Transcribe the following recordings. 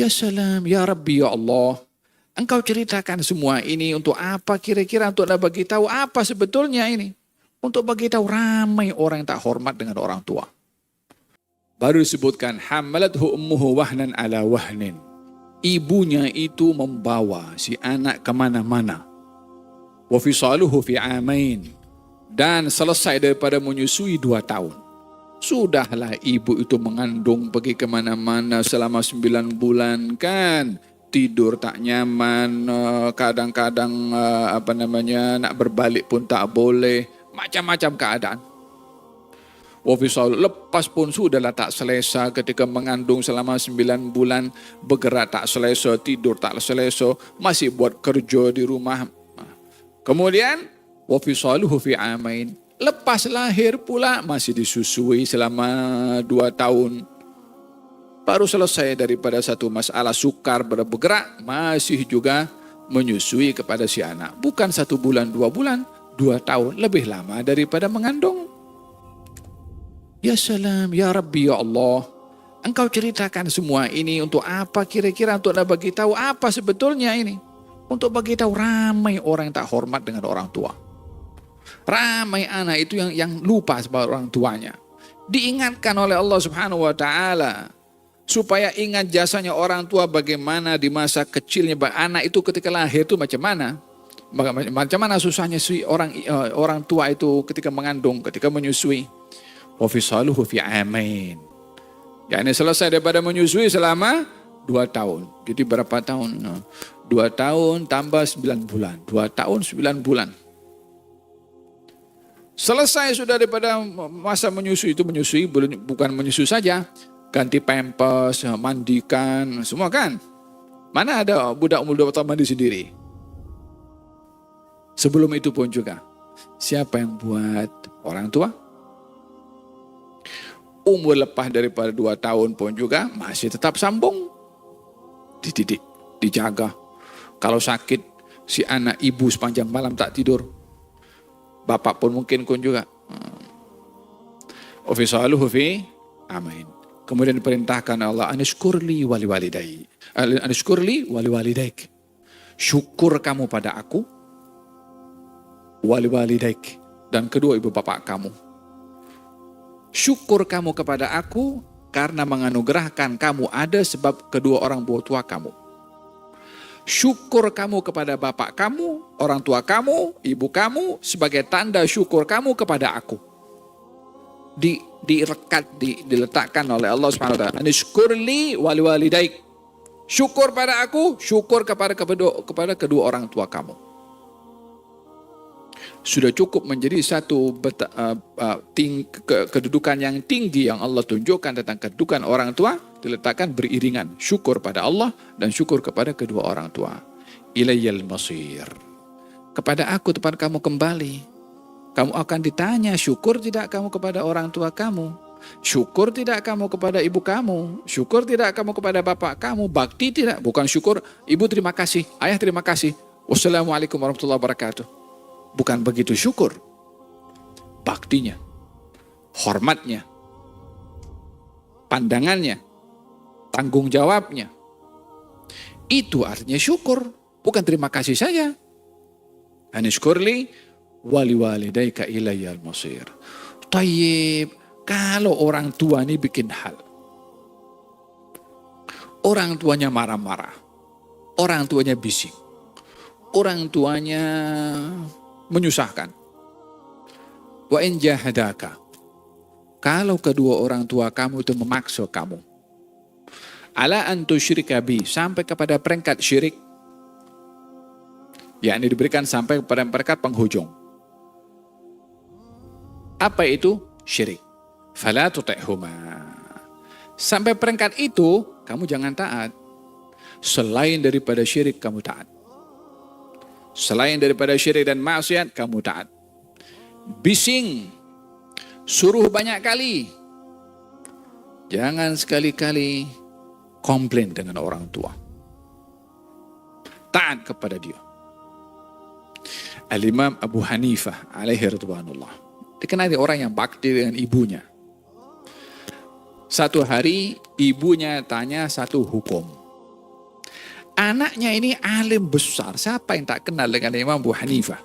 Ya salam, ya Rabbi, ya Allah. Engkau ceritakan semua ini untuk apa kira-kira? Untuk bagi tahu apa sebetulnya ini? Untuk bagi tahu ramai orang yang tak hormat dengan orang tua. Baru disebutkan hamalathu ummuhu wahnan ala wahnin. Ibunya itu membawa si anak kemana-mana. Wa fisaluhu fi amain. Dan selesai daripada menyusui 2 tahun. Sudahlah ibu itu mengandung pergi kemana-mana selama 9 bulan kan. Tidur tak nyaman, kadang-kadang nak berbalik pun tak boleh, macam-macam keadaan. Wafisal lepas pun sudahlah tak selesa ketika mengandung selama 9 bulan, bergerak tak selesa, tidur tak selesa, masih buat kerja di rumah. Kemudian wafisaluhu fi amain. Lepas lahir pula masih disusui selama 2 tahun. Baru selesai daripada satu masalah sukar bergerak, masih juga menyusui kepada si anak. Bukan 1 bulan, 2 bulan, 2 tahun, lebih lama daripada mengandung. Ya salam, ya Rabbi, ya Allah. Engkau ceritakan semua ini untuk apa kira-kira? Untuk bagi tahu apa sebetulnya ini? Untuk bagi tahu ramai orang yang tak hormat dengan orang tua. Ramai anak itu yang lupa sama orang tuanya. Diingatkan oleh Allah Subhanahu wa taala supaya ingat jasanya orang tua, bagaimana di masa kecilnya anak itu ketika lahir itu macam mana susahnya si orang tua itu ketika mengandung, ketika menyusui. Wa fisaluhu fi amain. Yani selesai daripada menyusui selama 2 tahun. Jadi berapa tahun? 2 tahun tambah 9 bulan. 2 tahun 9 bulan. Selesai sudah daripada masa menyusui itu, menyusui bukan menyusui saja. Ganti pampers, mandikan, semua kan. Mana ada budak umur 2 tahun mandi sendiri? Sebelum itu pun juga. Siapa yang buat? Orang tua. Umur lepas daripada 2 tahun pun juga masih tetap sambung. Dididik, dijaga. Kalau sakit, si anak ibu sepanjang malam tak tidur. Bapak pun mungkin juga. Ofisaluhu fi amain. Kemudian diperintahkan Allah, anishkurli wali walidai. Anishkurli wali walidaik. Syukur kamu pada aku, wali walidaik, dan kedua ibu bapak kamu. Syukur kamu kepada aku karena menganugerahkan kamu ada sebab kedua orang tua kamu. Syukur kamu kepada bapak kamu, orang tua kamu, ibu kamu sebagai tanda syukur kamu kepada aku. Diletakkan oleh Allah Subhanahu wa taala. Anishkurli wali walidaik. Syukur pada aku, syukur kepada kedua orang tua kamu. Sudah cukup menjadi satu kedudukan yang tinggi yang Allah tunjukkan tentang kedudukan orang tua, diletakkan beriringan syukur pada Allah dan syukur kepada kedua orang tua. Ilayyal masir. Kepada aku tempat kamu kembali. Kamu akan ditanya, syukur tidak kamu kepada orang tua kamu? Syukur tidak kamu kepada ibu kamu? Syukur tidak kamu kepada bapak kamu? Bakti tidak? Bukan syukur, ibu terima kasih, ayah terima kasih. Wassalamualaikum warahmatullahi wabarakatuh. Bukan begitu syukur. Baktinya, hormatnya, pandangannya, tanggung jawabnya. Itu artinya syukur, bukan terima kasih saja. Anishkurli wali walidaika ilayyal masir. Tayyib, kalau orang tua ini bikin hal. Orang tuanya marah-marah. Orang tuanya bising. Orang tuanya menyusahkan. Wa in jahadaka. Kalau kedua orang tua kamu itu memaksa kamu. Ala an tusyrika bi, sampai kepada peringkat syirik. Yakni diberikan sampai kepada peringkat penghujung. Apa itu? Syirik. Fala tuti'huma. Sampai peringkat itu, kamu jangan taat. Selain daripada syirik, kamu taat. Selain daripada syirik dan maksiat, kamu taat. Bising. Suruh banyak kali. Jangan sekali-kali komplain dengan orang tua. Taat kepada dia. Al-Imam Abu Hanifah alaihi ridwanullah. Dikenali orang yang bakti dengan ibunya. Satu hari ibunya tanya satu hukum. Anaknya ini alim besar. Siapa yang tak kenal dengan Imam Abu Hanifah?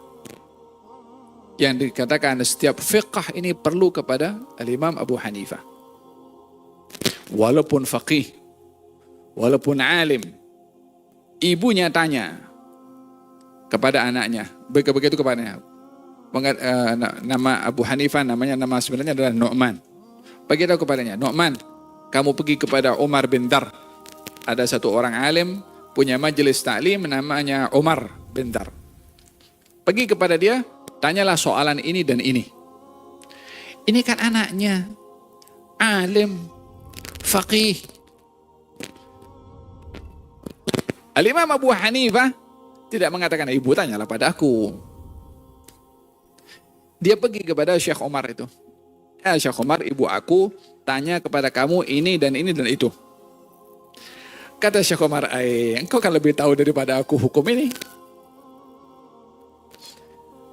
Yang dikatakan setiap fiqh ini perlu kepada Imam Abu Hanifah. Walaupun faqih, walaupun alim. Ibunya tanya kepada anaknya, begitu kepadanya. Nama Abu Hanifah, nama sebenarnya adalah Nu'man. Beritahu kepadanya, Nu'man, kamu pergi kepada Umar bin Dar. Ada satu orang alim, punya majelis ta'lim namanya Umar bin Dar. Pergi kepada dia, tanyalah soalan ini dan ini. Ini kan anaknya, alim, faqih. Al-Imam Abu Hanifah tidak mengatakan, ibu tanyalah pada aku. Dia pergi kepada Syekh Umar itu. Ya Syekh Umar, ibu aku tanya kepada kamu ini dan itu. Kata Syekh Umar, engkau kan lebih tahu daripada aku hukum ini.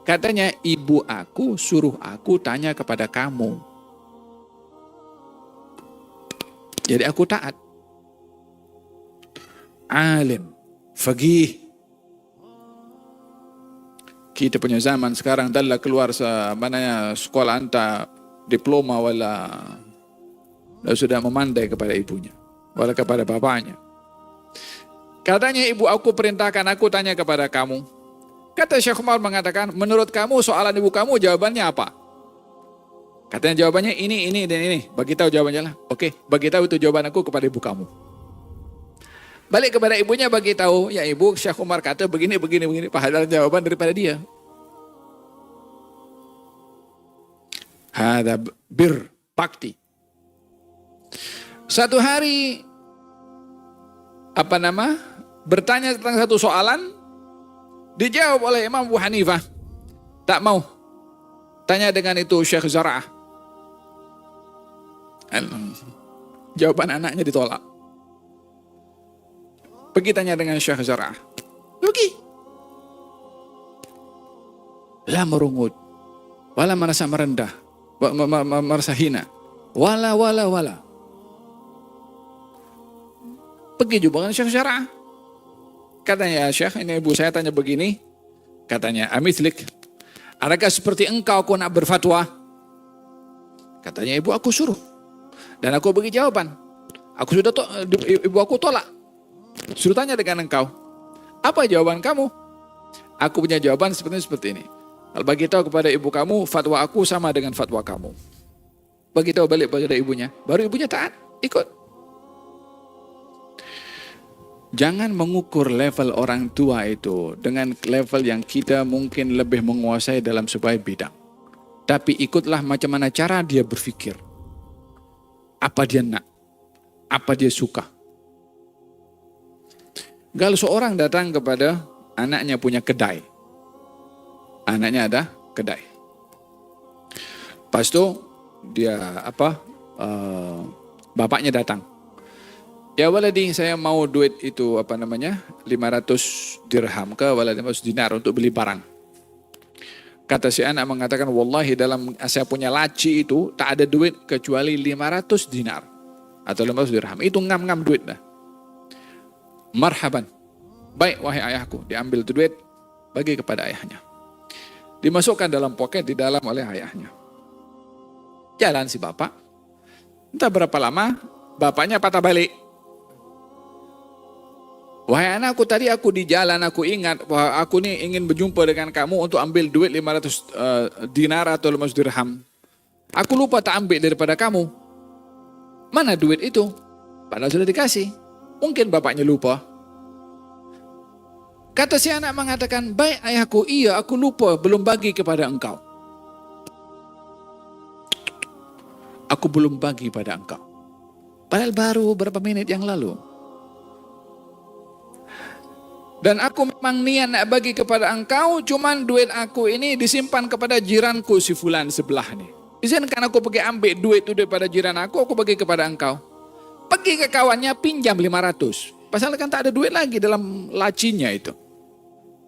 Katanya, ibu aku suruh aku tanya kepada kamu. Jadi aku taat. Alim, faqih. Kita punya zaman sekarang adalah keluar sekolah anta diploma wala sudah memandai kepada ibunya, wala kepada bapaknya. Katanya, ibu aku perintahkan aku tanya kepada kamu. Kata Syekh Umar mengatakan, menurut kamu soalan ibu kamu jawabannya apa? Katanya jawabannya ini dan ini. Bagi tahu jawabannya lah. Oke, bagi tahu itu jawaban aku kepada ibu kamu. Balik kepada ibunya, bagi tahu, ya ibu, Syekh Umar kata begini. Padahal jawaban daripada dia. Hada bir bakti. Satu hari, bertanya tentang satu soalan, dijawab oleh Imam Abu Hanifah. Tak mau. Tanya dengan itu Syekh Zara'ah. Jawaban anaknya ditolak. Pergi tanya dengan Syekh Zara'ah. Pergi. Lah merungut. Wala merasa merendah. Merasa hina. Wala. Pergi jumpa dengan Syekh Zara'ah. Katanya, ya Syekh, ini ibu saya tanya begini. Katanya, amithlik. Adakah seperti engkau aku nak berfatwa? Katanya, ibu aku suruh. Dan aku bagi jawaban. Ibu aku tolak. Suruh tanya dengan engkau. Apa jawaban kamu? Aku punya jawaban seperti ini. Kalau bagi tahu kepada ibu kamu, fatwa aku sama dengan fatwa kamu. Bagi tahu balik pada ibunya. Baru ibunya taat, ikut. Jangan mengukur level orang tua itu dengan level yang kita mungkin lebih menguasai dalam sebuah bidang. Tapi ikutlah macam mana cara dia berpikir. Apa dia nak? Apa dia suka? Kalau seorang datang kepada anaknya punya kedai. Anaknya ada kedai. Pas itu dia bapaknya datang. Ya waladi, saya mau duit itu 500 dirham ke waladi 500 dinar untuk beli barang. Kata si anak mengatakan, wallahi dalam saya punya laci itu tak ada duit kecuali 500 dinar atau 500 dirham. Itu ngam-ngam duit dah. Marhaban. Baik wahai ayahku, diambil itu duit, bagi kepada ayahnya. Dimasukkan dalam poket di dalam oleh ayahnya. Jalan si bapak. Entah berapa lama, bapaknya patah balik. Wahai anakku, tadi aku di jalan, aku ingat bahwa aku ini ingin berjumpa dengan kamu untuk ambil duit 500 dinar atau 500 dirham. Aku lupa tak ambil daripada kamu. Mana duit itu? Padahal sudah dikasih. Mungkin bapaknya lupa. Kata si anak mengatakan, baik ayahku, iya aku lupa belum bagi kepada engkau. Aku belum bagi pada engkau. Padahal baru beberapa menit yang lalu. Dan aku memang niat nak bagi kepada engkau, cuman duit aku ini disimpan kepada jiranku si fulan sebelah ni. Izinkan aku pergi ambil duit itu daripada jiran aku bagi kepada engkau. Pergi ke kawannya pinjam 500. Pasal kan tak ada duit lagi dalam lacinya itu.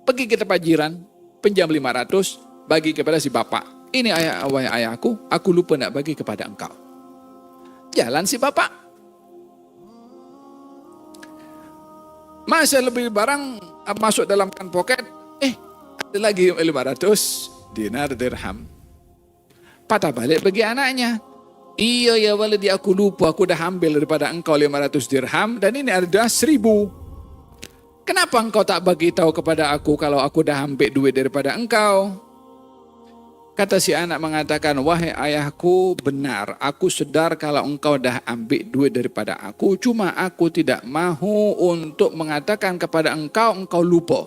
Pergi ke tempat jiran, pinjam 500, bagi kepada si bapak. Ini ayahku, aku lupa nak bagi kepada engkau. Jalan si bapak. Masa lebih barang masuk dalam kan poket, ada lagi 500 dinar dirham. Patah balik bagi anaknya. Iya ya waladi, aku lupa, aku dah ambil daripada engkau 500 dirham dan ini ada 1000. Kenapa engkau tak bagi tahu kepada aku kalau aku dah ambil duit daripada engkau? Kata si anak mengatakan, wahai ayahku, benar, aku sedar kalau engkau dah ambil duit daripada aku, cuma aku tidak mahu untuk mengatakan kepada engkau lupa.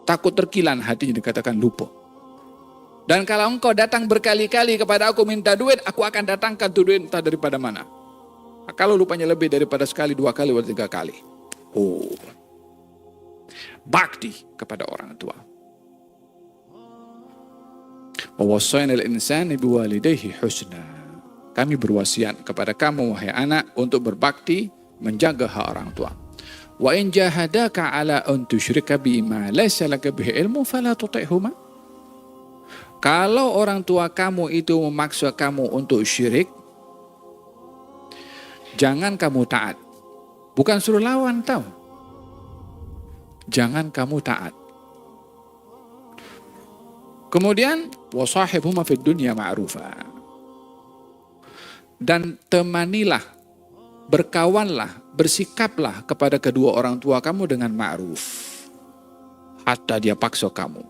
Takut terkilan hatinya dikatakan lupa. Dan kalau engkau datang berkali-kali kepada aku minta duit, aku akan datangkan tu duit entah daripada mana. Kalau lupanya lebih daripada sekali, 2 kali, atau 3 kali. Oh, bakti kepada orang tua. Wawasainal insani biwalidayhi husna. Kami berwasiat kepada kamu wahai anak untuk berbakti menjaga hak orang tua. Wa in jahadaka ala an tusyrika bima laysa laka bihi ilmu fala tuti'huma. Kalau orang tua kamu itu memaksa kamu untuk syirik, jangan kamu taat. Bukan suruh lawan, tahu. Jangan kamu taat. Kemudian wasahibhuma fid dunya ma'rufa. Dan temanilah, berkawanlah, bersikaplah kepada kedua orang tua kamu dengan ma'ruf. Hatta dia paksa kamu.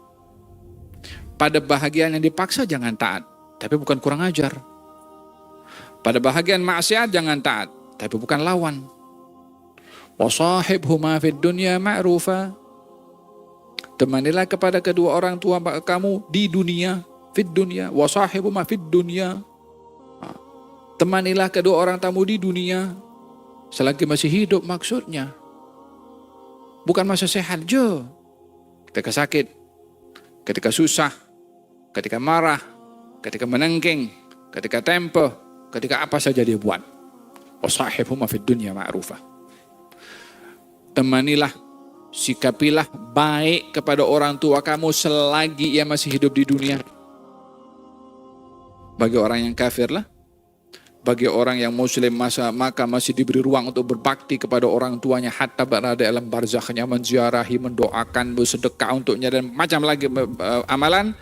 Pada bahagian yang dipaksa jangan taat, tapi bukan kurang ajar. Pada bahagian maksiat jangan taat, tapi bukan lawan. Wasahibhuma fid dunya ma'rufa. Temanilah kepada kedua orang tua kamu di dunia, fid dunya, wasahibuma fid dunya. Temanilah kedua orang tamu di dunia selagi masih hidup maksudnya. Bukan masa sehat je. Ketika sakit, ketika susah, ketika marah, ketika menengking, ketika tempo, ketika apa saja dia buat. Wasahibuma fid dunya ma'rufa. Temanilah, sikapilah baik kepada orang tua kamu selagi ia masih hidup di dunia. Bagi orang yang kafir lah, bagi orang yang muslim maka masih diberi ruang untuk berbakti kepada orang tuanya hatta berada dalam barzakhnya, menziarahi, mendoakan, bersedekah untuknya dan macam lagi amalan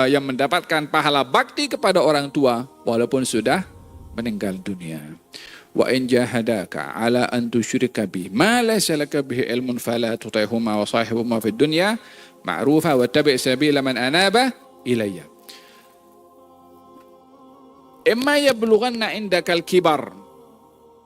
yang mendapatkan pahala bakti kepada orang tua walaupun sudah meninggal dunia. Wa in jahadaka ala an tusyrika bi ma laysa laka bihi ilmun fala tuti'huma wa sahibhuma fid dunya ma'rufa wa tabi' sabila man anaba ilayya. Imma yablughanna indakal kibar.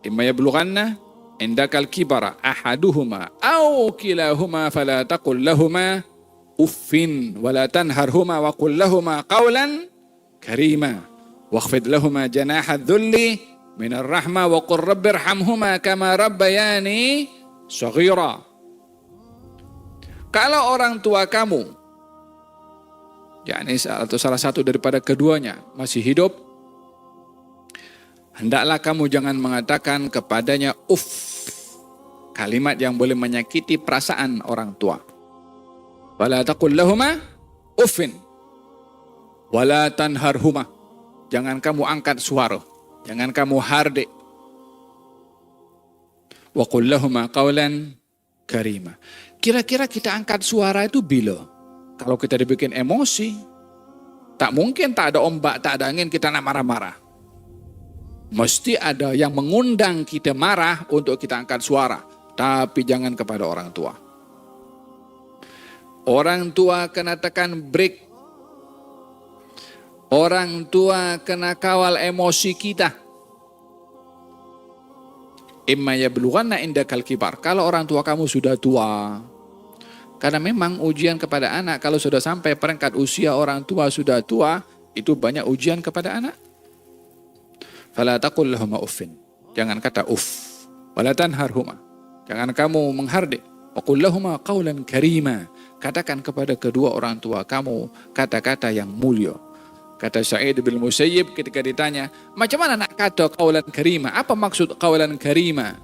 Imma yablughanna indakal kibara ahaduhuma aw kilahuma fala taqul lahumā uffin wa la tanharhuma wa qul lahumā qawlan karīmā wakhfid lahumā janāha adh-dhulli minar rahmah wa qur rabbirhamhuma kama rabbayani shaghira. Kalau orang tua kamu, yakni atau salah satu daripada keduanya masih hidup, hendaklah kamu jangan mengatakan kepadanya uff, kalimat yang boleh menyakiti perasaan orang tua. Wala taqul lahuma uffin wala tanharhuma. Jangan kamu angkat suara. Jangan kamu hardik. Wa qul lahumā qawlan karīmā. Kira-kira kita angkat suara itu bila? Kalau kita dibikin emosi, tak mungkin tak ada ombak, tak ada angin kita nak marah-marah. Mesti ada yang mengundang kita marah untuk kita angkat suara. Tapi jangan kepada orang tua. Orang tua kena tekan break. Orang tua kena kawal emosi kita. Imma yablughanna indakal kibar. Kalau orang tua kamu sudah tua. Karena memang ujian kepada anak kalau sudah sampai peringkat usia orang tua sudah tua, itu banyak ujian kepada anak. Fala taqul lahumā uffin. Jangan kata uff. Wala tanharhuma. Jangan kamu menghardik. Wa qul lahumā qawlan karīmā. Katakan kepada kedua orang tua kamu kata-kata yang mulia. Kata Sa'id bin Musayyib ketika ditanya, macam mana nak kata qawlan karima? Apa maksud qawlan karima?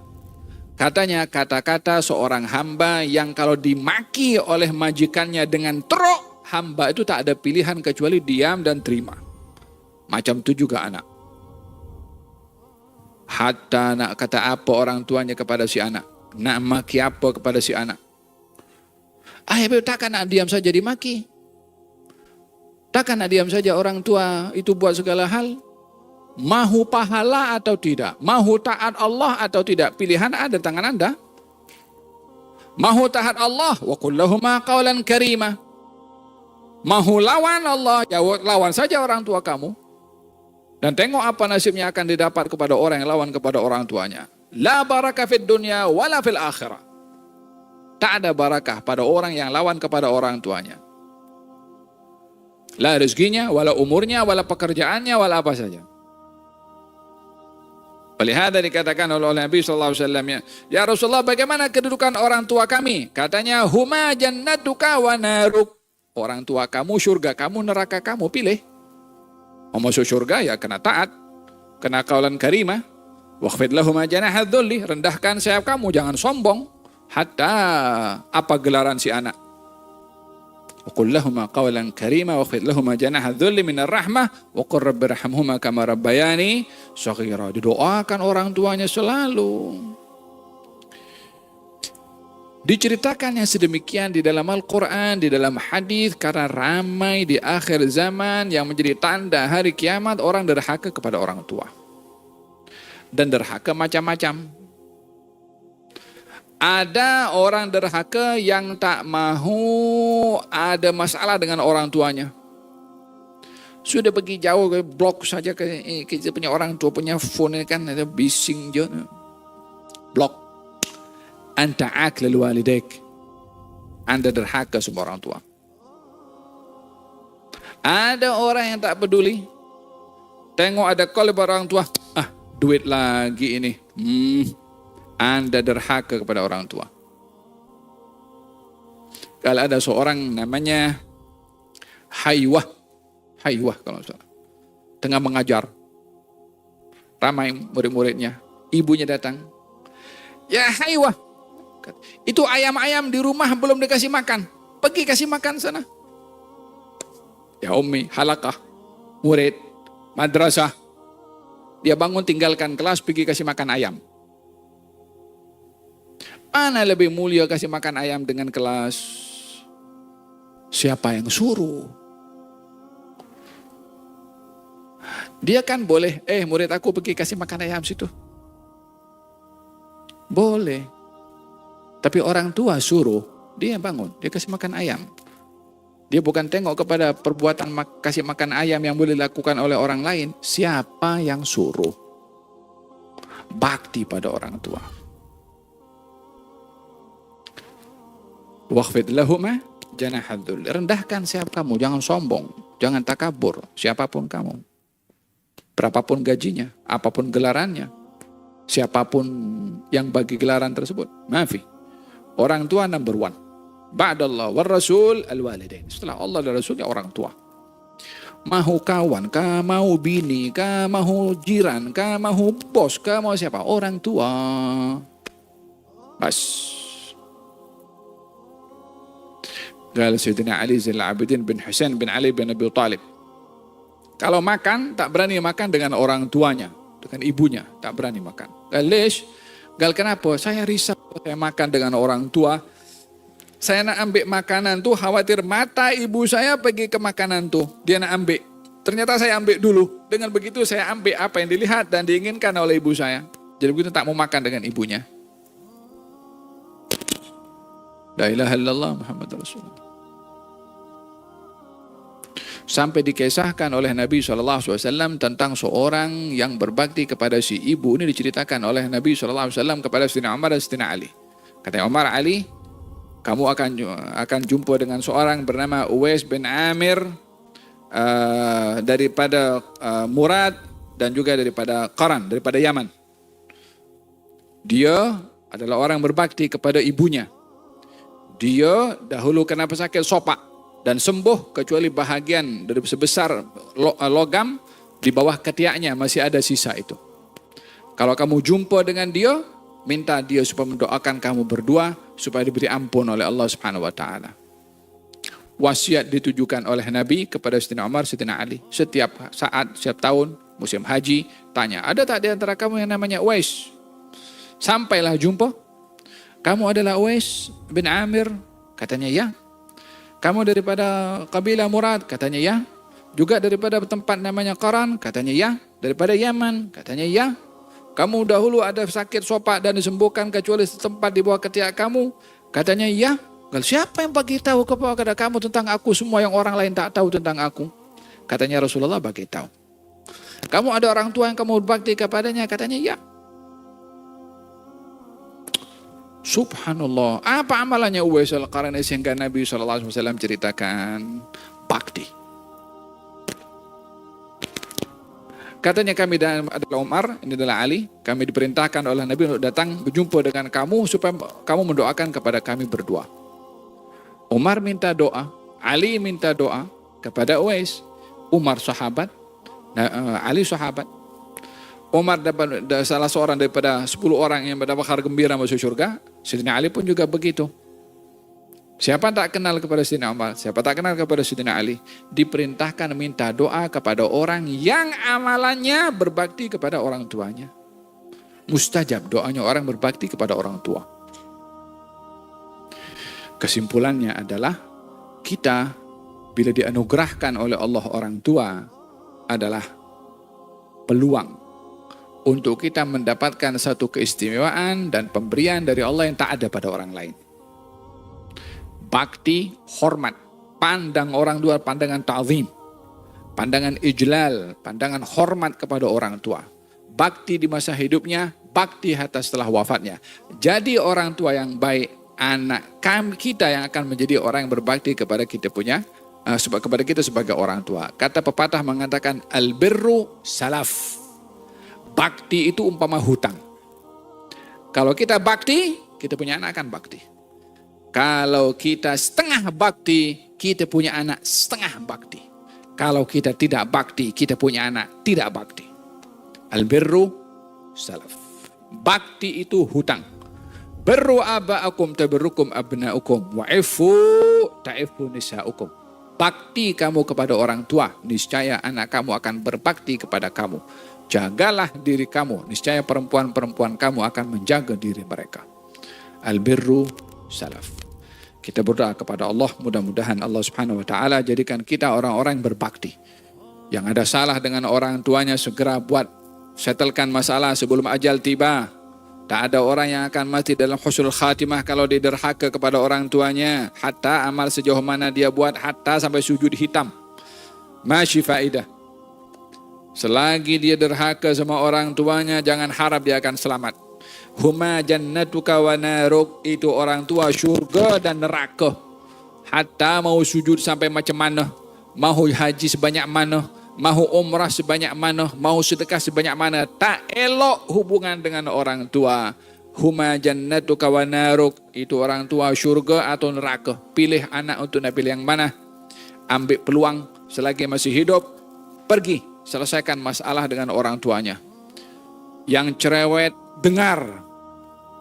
Katanya kata-kata seorang hamba yang kalau dimaki oleh majikannya dengan teruk, hamba itu tak ada pilihan kecuali diam dan terima. Macam itu juga anak. Hatta nak kata apa orang tuanya kepada si anak, Nak maki apa kepada si anak? Ayah takkan nak diam saja dimaki. Takkan nak diam saja orang tua itu buat segala hal. Mahu pahala atau tidak? Mahu taat Allah atau tidak? Pilihan ada di tangan Anda. Mahu taat Allah, wa qul lahuma qawlan karima. Mahu lawan Allah, ya lawan saja orang tua kamu. Dan tengok apa nasibnya akan didapat kepada orang yang lawan kepada orang tuanya. La barakah fid dunya wala fil akhirah. Tak ada barakah pada orang yang lawan kepada orang tuanya. La rezekinya, wala umurnya, wala pekerjaannya, wala apa saja. Walihada dikatakan oleh Nabi SAW, ya Rasulullah, bagaimana kedudukan orang tua kami? Katanya, huma jannatuka wa naruk. Orang tua kamu, surga kamu, neraka kamu, pilih. Mau masuk surga ya kena taat, kena qaulan karimah. Wakhfid lahuma janahadz dzulli, rendahkan sayap kamu, jangan sombong. Hatta apa gelaran si anak? Wa qul lahuma qawlan karima wakhfid lahuma janahadz dzulli minar rahmah wa qur rabbirhamhuma kama rabbayani shaghira. Didoakan orang tuanya selalu. Diceritakan yang sedemikian di dalam Al-Quran, di dalam hadis, karena ramai di akhir zaman yang menjadi tanda hari kiamat orang derhaka kepada orang tua. Dan derhaka macam-macam. Ada orang derhaka yang tak mahu ada masalah dengan orang tuanya. Sudah pergi jauh, blok saja kita punya orang tua punya phone kan ada bising je. Blok. Anta aklil walidaik. Anda derhaka semua orang tua. Ada orang yang tak peduli. Tengok ada call orang tua. Duit lagi ini. Anda derhaka kepada orang tua. Kalau ada seorang namanya Haywah kalau salah. Tengah mengajar. Ramai murid-muridnya. Ibunya datang. Ya Haywah. Itu ayam-ayam di rumah belum dikasih makan. Pergi kasih makan sana. Ya Ummi, halakah, murid, madrasah. Dia bangun tinggalkan kelas pergi kasih makan ayam. Mana lebih mulia kasih makan ayam dengan kelas? Siapa yang suruh? Dia kan boleh, murid aku pergi kasih makan ayam situ. Boleh. Tapi orang tua suruh, dia bangun, dia kasih makan ayam. Dia bukan tengok kepada perbuatan kasih makan ayam yang boleh dilakukan oleh orang lain. Siapa yang suruh? Bakti pada orang tua. Wakhfid lahuma janahadz dzulli. Rendahkan sayap kamu, jangan sombong, jangan takabur, siapapun kamu. Berapapun gajinya, apapun gelarannya, siapapun yang bagi gelaran tersebut. Maafi. Orang tua number one. Ba'dallah war rasul al-walidain. Setelah Allah dan Rasulnya orang tua. Mahu kawan, kah mahu bini, kah mahu jiran, kah mahu bos, kah mau siapa? Orang tua. Bas. Qala Sayyidina Ali Zainal Abidin bin Husain bin Ali bin Abi Thalib. Kalau makan, tak berani makan dengan orang tuanya. Dengan ibunya, tak berani makan. Gal kenapa? Saya risau saya makan dengan orang tua. Saya nak ambil makanan tuh khawatir mata ibu saya pergi ke makanan tuh. Dia nak ambil. Ternyata saya ambil dulu. Dengan begitu saya ambil apa yang dilihat dan diinginkan oleh ibu saya. Jadi begitu tak mau makan dengan ibunya. La ilaha illallah Muhammad Rasulullah. Sampai dikisahkan oleh Nabi SAW tentang seorang yang berbakti kepada si ibu. Ini diceritakan oleh Nabi SAW kepada Sayyidina Umar dan Sayyidina Ali. Kata Umar, Ali, kamu akan jumpa dengan seorang bernama Uwais bin Amir daripada Murad dan juga daripada Qaran, daripada Yaman. Dia adalah orang berbakti kepada ibunya. Dia dahulu kena pesakit sopak. Dan sembuh kecuali bahagian dari sebesar logam di bawah ketiaknya masih ada sisa itu. Kalau kamu jumpa dengan dia, minta dia supaya mendoakan kamu berdua supaya diberi ampun oleh Allah Subhanahu wa taala. Wasiat ditujukan oleh Nabi kepada Sayyidina Umar, Sayyidina Ali. Setiap saat, setiap tahun musim haji tanya, ada tak di antara kamu yang namanya Uwais? Sampailah jumpa. Kamu adalah Uwais bin Amir? Katanya ya. Kamu daripada kabilah Murad? Katanya ya. Juga daripada tempat namanya Qaran? Katanya ya. Daripada Yaman? Katanya ya. Kamu dahulu ada sakit sopak dan disembuhkan kecuali setempat di bawah ketiak kamu? Katanya ya. Kalau siapa yang bagi tahu kepada kamu tentang aku semua yang orang lain tak tahu tentang aku? Katanya Rasulullah bagi tahu. Kamu ada orang tua yang kamu berbakti kepadanya? Katanya ya. Subhanallah. Apa amalannya Uwais Al-Qarani sehingga Nabi SAW ceritakan bakti? Katanya kami adalah Umar, ini adalah Ali. Kami diperintahkan oleh Nabi untuk datang berjumpa dengan kamu supaya kamu mendoakan kepada kami berdua. Umar minta doa, Ali minta doa kepada Uwais. Umar sahabat, Ali sahabat. Umar dapat salah seorang daripada 10 orang yang mendapat kabar gembira masuk surga. Sayyidina Ali pun juga begitu. Siapa tak kenal kepada Sayyidina Umar, siapa tak kenal kepada Sayyidina Ali, diperintahkan minta doa kepada orang yang amalannya berbakti kepada orang tuanya. Mustajab doanya orang berbakti kepada orang tua. Kesimpulannya adalah kita bila dianugerahkan oleh Allah orang tua adalah peluang untuk kita mendapatkan satu keistimewaan dan pemberian dari Allah yang tak ada pada orang lain. Bakti, hormat, pandang orang tua, pandangan ta'zim, pandangan ijlal, pandangan hormat kepada orang tua. Bakti di masa hidupnya, bakti hatta setelah wafatnya. Jadi orang tua yang baik, anak kita yang akan menjadi orang yang berbakti kepada kita kepada kita sebagai orang tua. Kata pepatah mengatakan al-birru salaf. Bakti itu umpama hutang. Kalau kita bakti, kita punya anak akan bakti. Kalau kita setengah bakti, kita punya anak setengah bakti. Kalau kita tidak bakti, kita punya anak tidak bakti. Al-birru salaf. Bakti itu hutang. Birru aba'akum tabirrukum abna'ukum wa'ifu ta'ifu nisa'ukum. Bakti kamu kepada orang tua, niscaya anak kamu akan berbakti kepada kamu. Jagalah diri kamu, niscaya perempuan-perempuan kamu akan menjaga diri mereka. Al-birru salaf. Kita berdoa kepada Allah, mudah-mudahan Allah Subhanahu wa taala jadikan kita orang-orang yang berbakti. Yang ada salah dengan orang tuanya segera buat, setelkan masalah sebelum ajal tiba. Tak ada orang yang akan mati dalam husnul khatimah kalau dia derhaka kepada orang tuanya. Hatta amal sejauh mana dia buat, hatta sampai sujud hitam. Masyi faidah. Selagi dia derhaka sama orang tuanya, jangan harap dia akan selamat. Huma jannatuka wa naruk, itu orang tua syurga dan neraka. Hatta mau sujud sampai macam mana, mau haji sebanyak mana, mau umrah sebanyak mana, mau sedekah sebanyak mana, tak elok hubungan dengan orang tua. Huma jannatuka wa naruk, itu orang tua syurga atau neraka. Pilih anak untuk nak pilih yang mana. Ambil peluang selagi masih hidup, pergi selesaikan masalah dengan orang tuanya. Yang cerewet, dengar.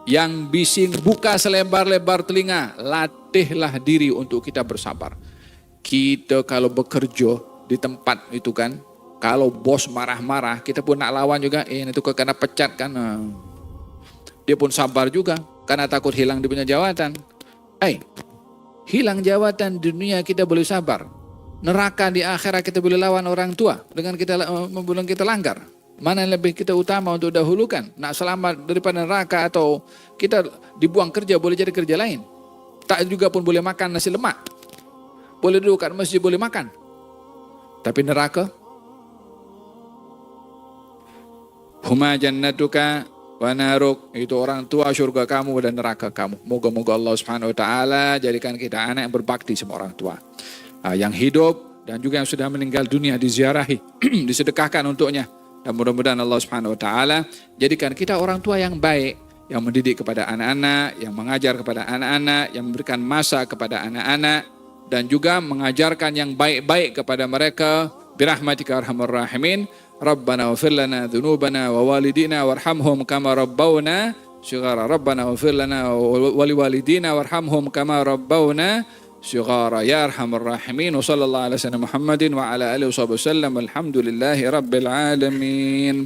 Yang bising, buka selebar-lebar telinga. Latihlah diri untuk kita bersabar. Kita kalau bekerja di tempat itu kan, kalau bos marah-marah, kita pun nak lawan juga. Itu kena pecat kan. Dia pun sabar juga, karena takut hilang dia punya jawatan. Hilang jawatan di dunia kita boleh sabar. Neraka di akhirat kita boleh lawan orang tua dengan kita langgar. Mana yang lebih kita utama untuk dahulukan? Nak selamat daripada neraka atau kita dibuang kerja boleh jadi kerja lain. Tak juga pun boleh makan nasi lemak. Boleh duduk kat masjid boleh makan. Tapi neraka, huma jannatuka wa naruk, itu orang tua syurga kamu dan neraka kamu. Moga-moga Allah Subhanahu wa taala jadikan kita anak yang berbakti sama orang tua. Yang hidup dan juga yang sudah meninggal dunia diziarahi, disedekahkan untuknya. Dan mudah-mudahan Allah Subhanahu wa taala jadikan kita orang tua yang baik, yang mendidik kepada anak-anak, yang mengajar kepada anak-anak, yang memberikan masa kepada anak-anak, dan juga mengajarkan yang baik-baik kepada mereka. Birahmatika arhamar rahimin. Rabbana ighfir lana dzunubana wa walidina warhamhum kama rabbawna shighara. Rabbana ighfir lana wa liwalidina warhamhum kama rabbawna shighara. Ya arhamar rahimin. Wa sallallahu ala sayyidina Muhammadin wa ala alihi wasallam. Alhamdulillahi rabbil alamin.